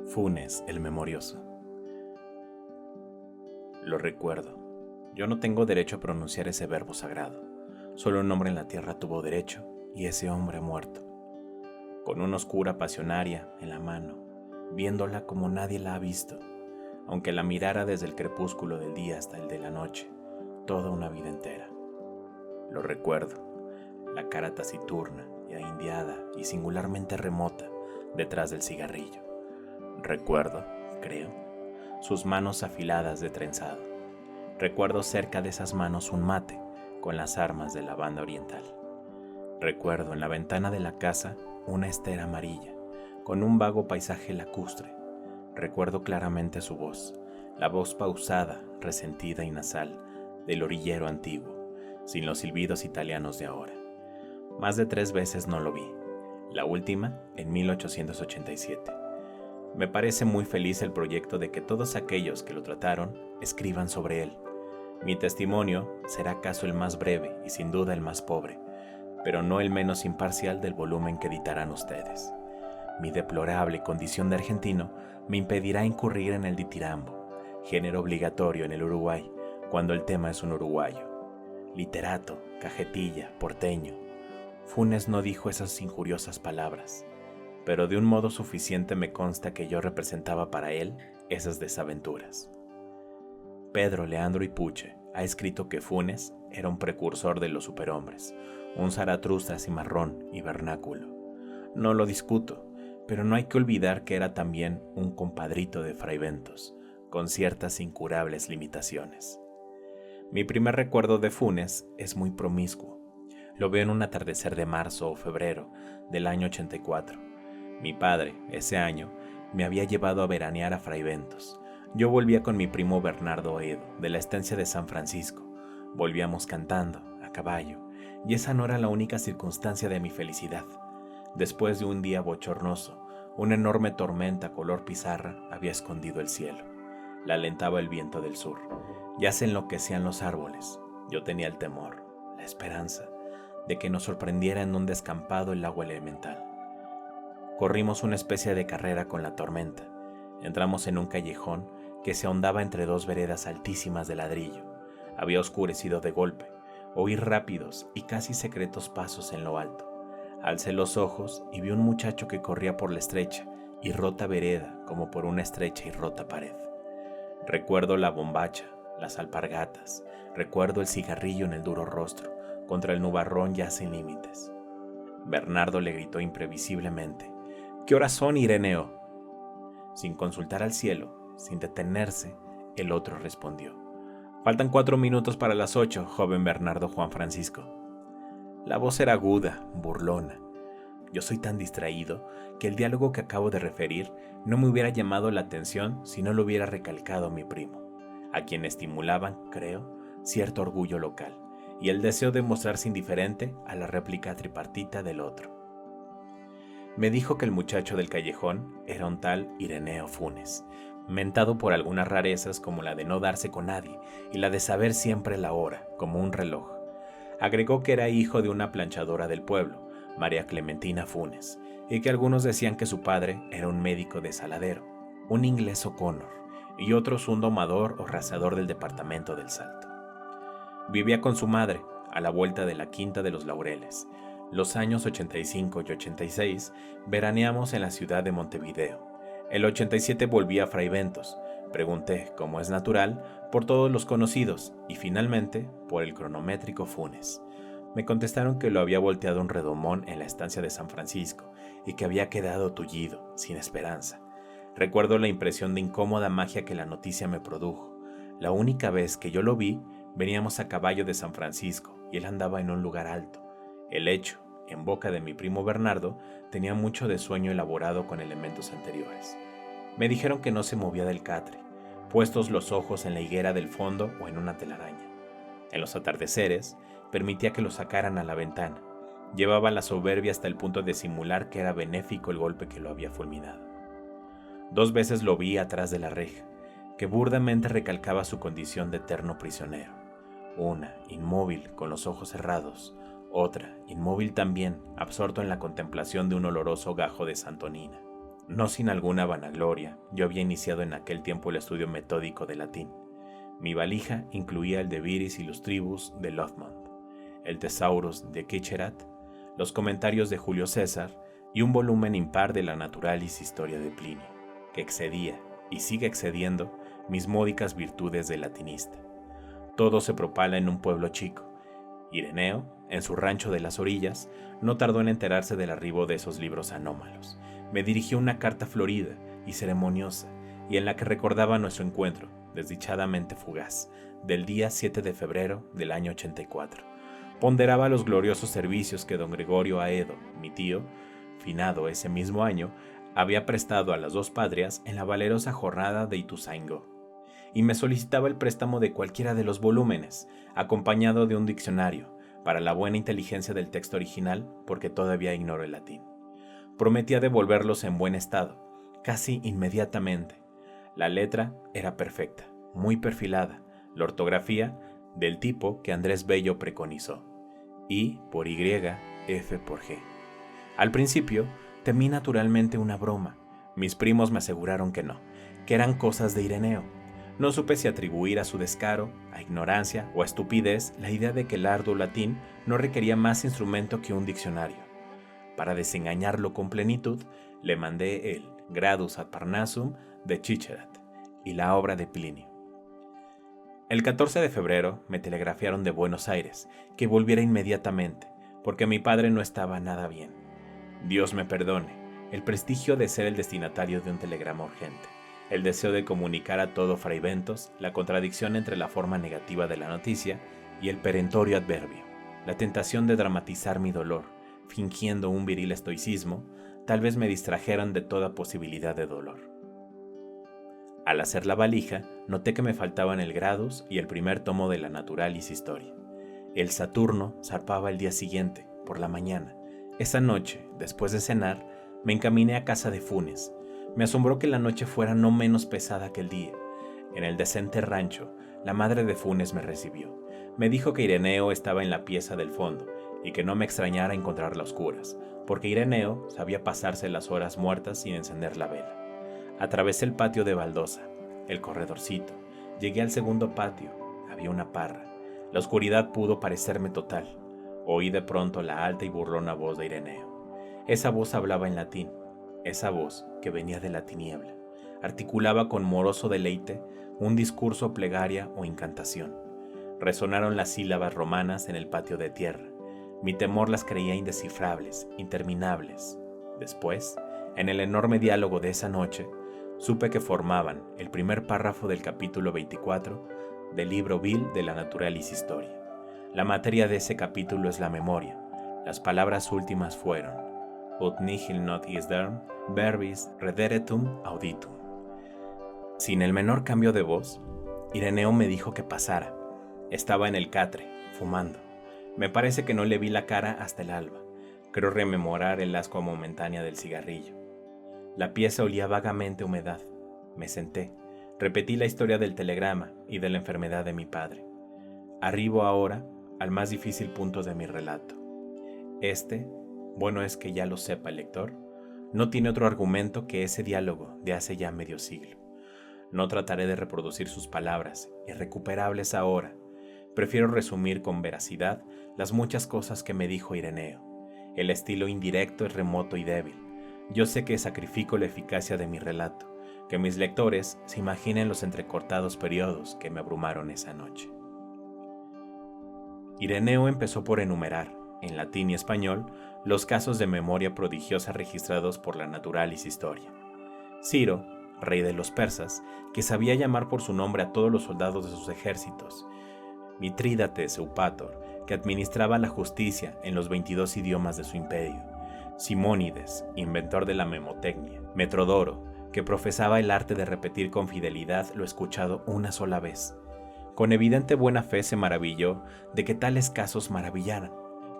Funes, el memorioso. Lo recuerdo. Yo no tengo derecho a pronunciar ese verbo sagrado. Solo un hombre en la tierra tuvo derecho, y ese hombre ha muerto. Con una oscura pasionaria en la mano, viéndola como nadie la ha visto, aunque la mirara desde el crepúsculo del día hasta el de la noche, toda una vida entera. Lo recuerdo, la cara taciturna y ahindiada y singularmente remota detrás del cigarrillo. Recuerdo, creo, sus manos afiladas de trenzado. Recuerdo cerca de esas manos un mate con las armas de la banda oriental. Recuerdo en la ventana de la casa una estera amarilla con un vago paisaje lacustre. Recuerdo claramente su voz, la voz pausada, resentida y nasal del orillero antiguo, sin los silbidos italianos de ahora. Más de 3 veces no lo vi, la última en 1887. Me parece muy feliz el proyecto de que todos aquellos que lo trataron escriban sobre él. Mi testimonio será acaso el más breve y sin duda el más pobre, pero no el menos imparcial del volumen que editarán ustedes. Mi deplorable condición de argentino me impedirá incurrir en el ditirambo, género obligatorio en el Uruguay cuando el tema es un uruguayo. Literato, cajetilla, porteño. Funes no dijo esas injuriosas palabras, pero de un modo suficiente me consta que yo representaba para él esas desaventuras. Pedro Leandro Ipuche ha escrito que Funes era un precursor de los superhombres, un Zaratustra cimarrón y vernáculo. No lo discuto, pero no hay que olvidar que era también un compadrito de Fray Bentos, con ciertas incurables limitaciones. Mi primer recuerdo de Funes es muy promiscuo. Lo veo en un atardecer de marzo o febrero del año 84. Mi padre, ese año, me había llevado a veranear a Fray Bentos. Yo volvía con mi primo Bernardo Oedo, de la estancia de San Francisco. Volvíamos cantando, a caballo, y esa no era la única circunstancia de mi felicidad. Después de un día bochornoso, una enorme tormenta color pizarra había escondido el cielo. La alentaba el viento del sur. Ya se enloquecían los árboles. Yo tenía el temor, la esperanza, de que nos sorprendiera en un descampado el agua elemental. Corrimos una especie de carrera con la tormenta. Entramos en un callejón que se ahondaba entre 2 veredas altísimas de ladrillo. Había oscurecido de golpe. Oí rápidos y casi secretos pasos en lo alto. Alcé los ojos y vi un muchacho que corría por la estrecha y rota vereda como por una estrecha y rota pared. Recuerdo la bombacha, las alpargatas. Recuerdo el cigarrillo en el duro rostro, contra el nubarrón ya sin límites. Bernardo le gritó imprevisiblemente: «¿Qué horas son, Ireneo?». Sin consultar al cielo, sin detenerse, el otro respondió: «Faltan 4 minutos para las 8, joven Bernardo Juan Francisco». La voz era aguda, burlona. Yo soy tan distraído que el diálogo que acabo de referir no me hubiera llamado la atención si no lo hubiera recalcado mi primo, a quien estimulaban, creo, cierto orgullo local y el deseo de mostrarse indiferente a la réplica tripartita del otro. Me dijo que el muchacho del callejón era un tal Ireneo Funes, mentado por algunas rarezas como la de no darse con nadie y la de saber siempre la hora, como un reloj. Agregó que era hijo de una planchadora del pueblo, María Clementina Funes, y que algunos decían que su padre era un médico de Saladero, un inglés O'Connor, y otros un domador o rasador del departamento del Salto. Vivía con su madre, a la vuelta de la Quinta de los Laureles. Los años 85 y 86 veraneamos en la ciudad de Montevideo. El 87 volví a Fray Bentos. Pregunté, como es natural, por todos los conocidos y finalmente por el cronométrico Funes. Me contestaron que lo había volteado un redomón en la estancia de San Francisco y que había quedado tullido, sin esperanza. Recuerdo la impresión de incómoda magia que la noticia me produjo. La única vez que yo lo vi, veníamos a caballo de San Francisco y él andaba en un lugar alto. El hecho, en boca de mi primo Bernardo, tenía mucho de sueño elaborado con elementos anteriores. Me dijeron que no se movía del catre, puestos los ojos en la higuera del fondo o en una telaraña. En los atardeceres, permitía que lo sacaran a la ventana. Llevaba la soberbia hasta el punto de simular que era benéfico el golpe que lo había fulminado. 2 veces lo vi atrás de la reja, que burdamente recalcaba su condición de eterno prisionero. Una, inmóvil, con los ojos cerrados. Otra, inmóvil también, absorto en la contemplación de un oloroso gajo de santonina. No sin alguna vanagloria, yo había iniciado en aquel tiempo el estudio metódico de latín. Mi valija incluía el De Viris Illustribus de Lothmond, el Thesaurus de Kicherat, los comentarios de Julio César y un volumen impar de la Naturalis Historia de Plinio, que excedía, y sigue excediendo, mis módicas virtudes de latinista. Todo se propala en un pueblo chico. Ireneo, en su rancho de las orillas, no tardó en enterarse del arribo de esos libros anómalos. Me dirigió una carta florida y ceremoniosa, y en la que recordaba nuestro encuentro, desdichadamente fugaz, del día 7 de febrero del año 84. Ponderaba los gloriosos servicios que don Gregorio Aedo, mi tío, finado ese mismo año, había prestado a las dos patrias en la valerosa jornada de Ituzaingó, y me solicitaba el préstamo de cualquiera de los volúmenes, acompañado de un diccionario, para la buena inteligencia del texto original, porque todavía ignoro el latín. Prometía devolverlos en buen estado, casi inmediatamente. La letra era perfecta, muy perfilada, la ortografía del tipo que Andrés Bello preconizó, I por Y, F por G. Al principio, temí naturalmente una broma. Mis primos me aseguraron que no, que eran cosas de Ireneo. No supe si atribuir a su descaro, a ignorancia o a estupidez la idea de que el arduo latín no requería más instrumento que un diccionario. Para desengañarlo con plenitud, le mandé el Gradus ad Parnassum de Chicherat y la obra de Plinio. El 14 de febrero me telegrafiaron de Buenos Aires que volviera inmediatamente, porque mi padre no estaba nada bien. Dios me perdone, el prestigio de ser el destinatario de un telegrama urgente, el deseo de comunicar a todo Fray Bentos la contradicción entre la forma negativa de la noticia y el perentorio adverbio, la tentación de dramatizar mi dolor, fingiendo un viril estoicismo, tal vez me distrajeran de toda posibilidad de dolor. Al hacer la valija, noté que me faltaban el Gradus y el primer tomo de la Naturalis Historia. El Saturno zarpaba el día siguiente, por la mañana. Esa noche, después de cenar, me encaminé a casa de Funes. Me asombró que la noche fuera no menos pesada que el día. En el decente rancho, la madre de Funes me recibió. Me dijo que Ireneo estaba en la pieza del fondo y que no me extrañara encontrarla a oscuras, porque Ireneo sabía pasarse las horas muertas sin encender la vela. Atravesé el patio de baldosa, el corredorcito. Llegué al segundo patio. Había una parra. La oscuridad pudo parecerme total. Oí de pronto la alta y burlona voz de Ireneo. Esa voz hablaba en latín. Esa voz, que venía de la tiniebla, articulaba con moroso deleite un discurso, plegaria o incantación. Resonaron las sílabas romanas en el patio de tierra. Mi temor las creía indescifrables, interminables. Después, en el enorme diálogo de esa noche, supe que formaban el primer párrafo del capítulo 24 del libro vil de la Naturalis Historia. La materia de ese capítulo es la memoria. Las palabras últimas fueron ut nihil not isdem verbis rederetum auditum. Sin el menor cambio de voz, Ireneo me dijo que pasara. Estaba en el catre, fumando. Me parece que no le vi la cara hasta el alba. Creo rememorar el ascua momentánea del cigarrillo. La pieza olía vagamente a humedad. Me senté. Repetí la historia del telegrama y de la enfermedad de mi padre. Arribo ahora al más difícil punto de mi relato. Bueno es que ya lo sepa el lector, no tiene otro argumento que ese diálogo de hace ya medio siglo. No trataré de reproducir sus palabras, irrecuperables ahora. Prefiero resumir con veracidad las muchas cosas que me dijo Ireneo. El estilo indirecto es remoto y débil. Yo sé que sacrifico la eficacia de mi relato, que mis lectores se imaginen los entrecortados periodos que me abrumaron esa noche. Ireneo empezó por enumerar, en latín y español, los casos de memoria prodigiosa registrados por la Naturalis Historia. Ciro, rey de los persas, que sabía llamar por su nombre a todos los soldados de sus ejércitos. Mitrídates Eupator, que administraba la justicia en los 22 idiomas de su imperio. Simónides, inventor de la memotecnia. Metrodoro, que profesaba el arte de repetir con fidelidad lo escuchado una sola vez. Con evidente buena fe se maravilló de que tales casos maravillaran.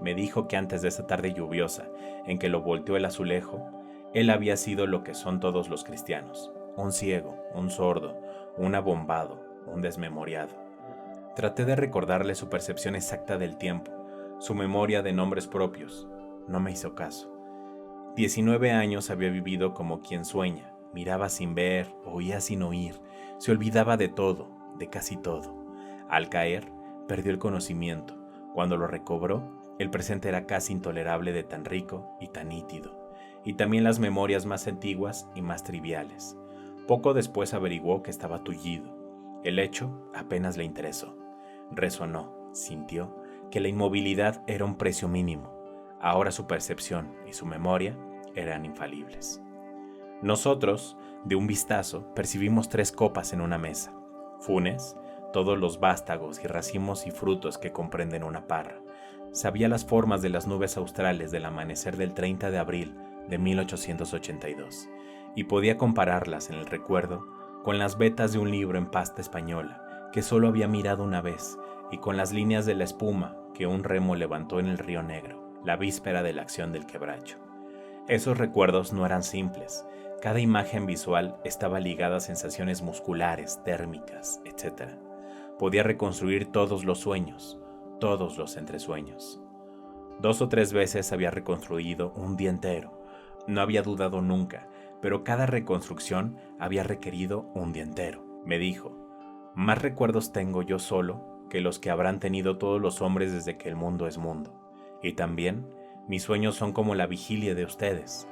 Me dijo que antes de esa tarde lluviosa, en que lo volteó el azulejo, él había sido lo que son todos los cristianos: un ciego, un sordo, un abombado, un desmemoriado. Traté de recordarle su percepción exacta del tiempo, su memoria de nombres propios. No me hizo caso. 19 años había vivido como quien sueña, miraba sin ver, oía sin oír, se olvidaba de todo, de casi todo. Al caer, perdió el conocimiento. Cuando lo recobró, el presente era casi intolerable de tan rico y tan nítido, y también las memorias más antiguas y más triviales. Poco después averiguó que estaba tullido. El hecho apenas le interesó. Resonó, sintió que la inmovilidad era un precio mínimo. Ahora su percepción y su memoria eran infalibles. Nosotros, de un vistazo, percibimos 3 copas en una mesa. Funes, todos los vástagos y racimos y frutos que comprenden una parra. Sabía las formas de las nubes australes del amanecer del 30 de abril de 1882 y podía compararlas en el recuerdo con las vetas de un libro en pasta española que solo había mirado una vez y con las líneas de la espuma que un remo levantó en el río Negro, la víspera de la acción del Quebracho. Esos recuerdos no eran simples. Cada imagen visual estaba ligada a sensaciones musculares, térmicas, etc. Podía reconstruir todos los sueños, todos los entresueños. 2 o 3 veces había reconstruido un día entero. No había dudado nunca, pero cada reconstrucción había requerido un día entero. Me dijo, más recuerdos tengo yo solo que los que habrán tenido todos los hombres desde que el mundo es mundo. Y también, mis sueños son como la vigilia de ustedes.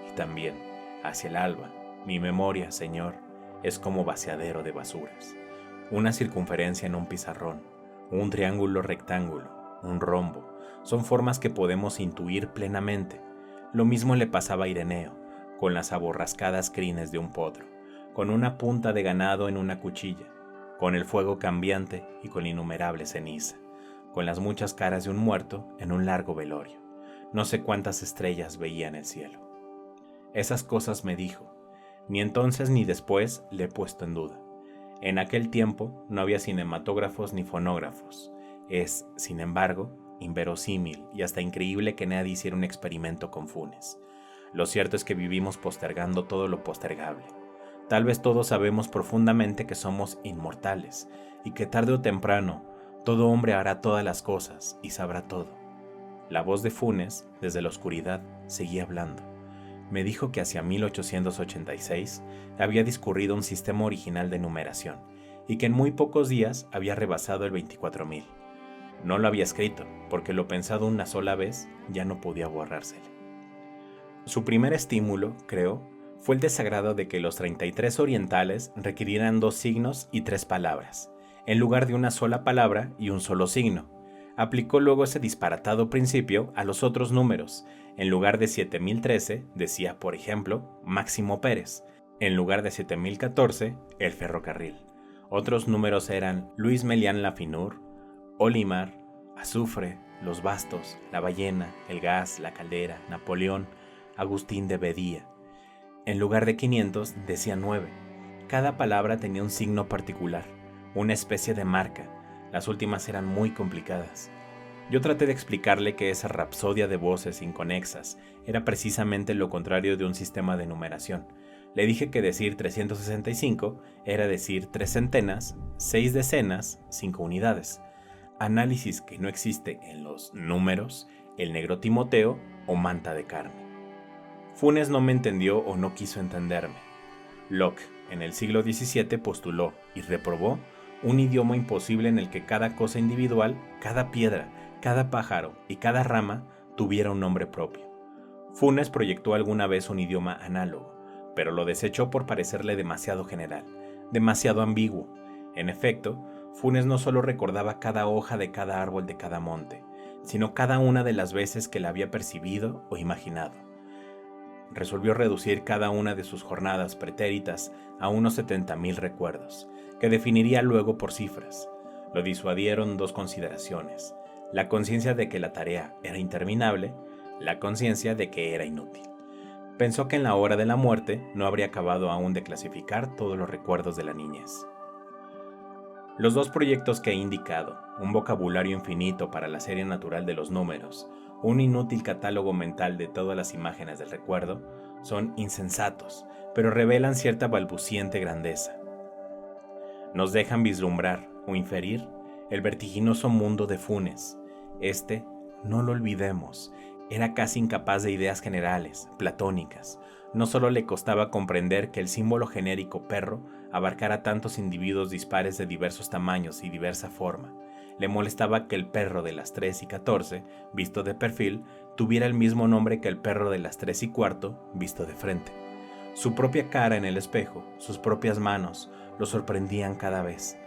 Y también, hacia el alba, mi memoria, Señor, es como vaciadero de basuras. Una circunferencia en un pizarrón, un triángulo rectángulo, un rombo, son formas que podemos intuir plenamente. Lo mismo le pasaba a Ireneo, con las aborrascadas crines de un potro, con una punta de ganado en una cuchilla, con el fuego cambiante y con innumerable ceniza, con las muchas caras de un muerto en un largo velorio. No sé cuántas estrellas veía en el cielo. Esas cosas me dijo. Ni entonces ni después le he puesto en duda. En aquel tiempo no había cinematógrafos ni fonógrafos. Es, sin embargo, inverosímil y hasta increíble que nadie hiciera un experimento con Funes. Lo cierto es que vivimos postergando todo lo postergable. Tal vez todos sabemos profundamente que somos inmortales y que tarde o temprano todo hombre hará todas las cosas y sabrá todo. La voz de Funes, desde la oscuridad, seguía hablando. Me dijo que hacia 1886 había discurrido un sistema original de numeración y que en muy pocos días había rebasado el 24.000. No lo había escrito, porque lo pensado una sola vez ya no podía borrársele. Su primer estímulo, creo, fue el desagrado de que los 33 orientales requirieran 2 signos y 3 palabras, en lugar de una sola palabra y un solo signo. Aplicó luego ese disparatado principio a los otros números. En lugar de 7013, decía, por ejemplo, Máximo Pérez. En lugar de 7014, el ferrocarril. Otros números eran Luis Melián Lafinur, Olimar, Azufre, Los Bastos, La Ballena, El Gas, La Caldera, Napoleón, Agustín de Bedía. En lugar de 500, decía 9. Cada palabra tenía un signo particular, una especie de marca. Las últimas eran muy complicadas. Yo traté de explicarle que esa rapsodia de voces inconexas era precisamente lo contrario de un sistema de numeración. Le dije que decir 365 era decir 3 centenas, 6 decenas, 5 unidades. Análisis que no existe en los números, el negro Timoteo o manta de carne. Funes no me entendió o no quiso entenderme. Locke, en el siglo XVII, postuló y reprobó un idioma imposible en el que cada cosa individual, cada piedra, cada pájaro y cada rama tuviera un nombre propio. Funes proyectó alguna vez un idioma análogo, pero lo desechó por parecerle demasiado general, demasiado ambiguo. En efecto, Funes no solo recordaba cada hoja de cada árbol de cada monte, sino cada una de las veces que la había percibido o imaginado. Resolvió reducir cada una de sus jornadas pretéritas a unos 70.000 recuerdos, que definiría luego por cifras. Lo disuadieron 2 consideraciones: la conciencia de que la tarea era interminable, la conciencia de que era inútil. Pensó que en la hora de la muerte no habría acabado aún de clasificar todos los recuerdos de la niñez. Los 2 proyectos que he indicado, un vocabulario infinito para la serie natural de los números, un inútil catálogo mental de todas las imágenes del recuerdo, son insensatos, pero revelan cierta balbuciente grandeza. Nos dejan vislumbrar o inferir el vertiginoso mundo de Funes. No lo olvidemos, Era casi incapaz de ideas generales, platónicas. No solo le costaba comprender que el símbolo genérico perro abarcara tantos individuos dispares de diversos tamaños y diversa forma. Le molestaba que el perro de las 3 y 14, visto de perfil, tuviera el mismo nombre que el perro de las 3 y cuarto, visto de frente. Su propia cara en el espejo, sus propias manos, lo sorprendían cada vez.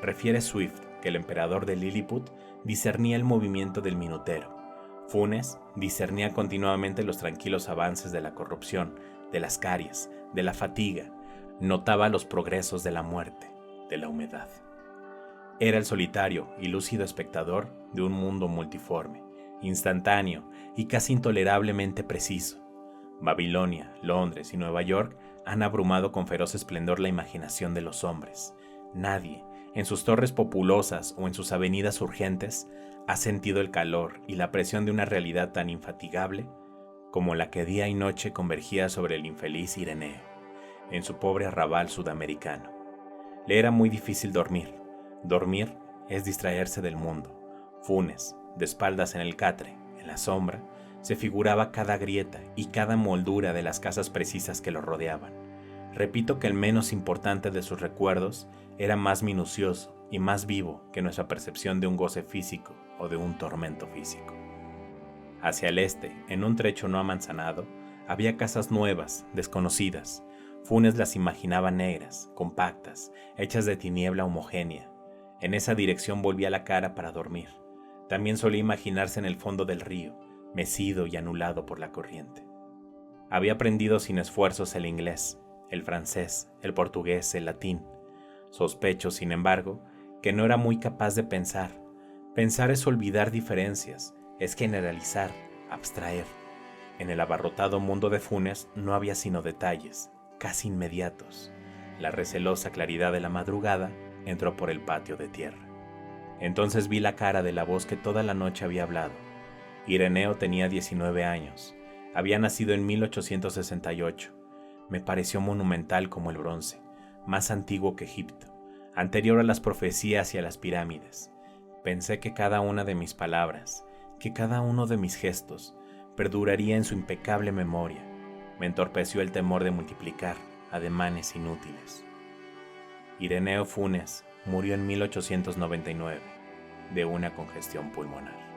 Refiere Swift que el emperador de Lilliput discernía el movimiento del minutero. Funes discernía continuamente los tranquilos avances de la corrupción, de las caries, de la fatiga. Notaba los progresos de la muerte, de la humedad. Era el solitario y lúcido espectador de un mundo multiforme, instantáneo y casi intolerablemente preciso. Babilonia, Londres y Nueva York han abrumado con feroz esplendor la imaginación de los hombres. Nadie, en sus torres populosas o en sus avenidas urgentes, ha sentido el calor y la presión de una realidad tan infatigable como la que día y noche convergía sobre el infeliz Ireneo, en su pobre arrabal sudamericano. Le era muy difícil dormir. Dormir es distraerse del mundo. Funes, de espaldas en el catre, en la sombra, se figuraba cada grieta y cada moldura de las casas precisas que lo rodeaban. Repito que el menos importante de sus recuerdos era más minucioso y más vivo que nuestra percepción de un goce físico o de un tormento físico. Hacia el este, en un trecho no amanzanado, había casas nuevas, desconocidas. Funes las imaginaba negras, compactas, hechas de tiniebla homogénea. En esa dirección volvía la cara para dormir. También solía imaginarse en el fondo del río, mecido y anulado por la corriente. Había aprendido sin esfuerzos el inglés, el francés, el portugués, el latín. Sospecho, sin embargo, que no era muy capaz de pensar. Pensar es olvidar diferencias, es generalizar, abstraer. En el abarrotado mundo de Funes no había sino detalles, casi inmediatos. La recelosa claridad de la madrugada entró por el patio de tierra. Entonces vi la cara de la voz que toda la noche había hablado. Ireneo tenía 19 años. Había nacido en 1868. Me pareció monumental como el bronce, más antiguo que Egipto, anterior a las profecías y a las pirámides. Pensé que cada una de mis palabras, que cada uno de mis gestos, perduraría en su impecable memoria. Me entorpeció el temor de multiplicar ademanes inútiles. Ireneo Funes murió en 1899 de una congestión pulmonar.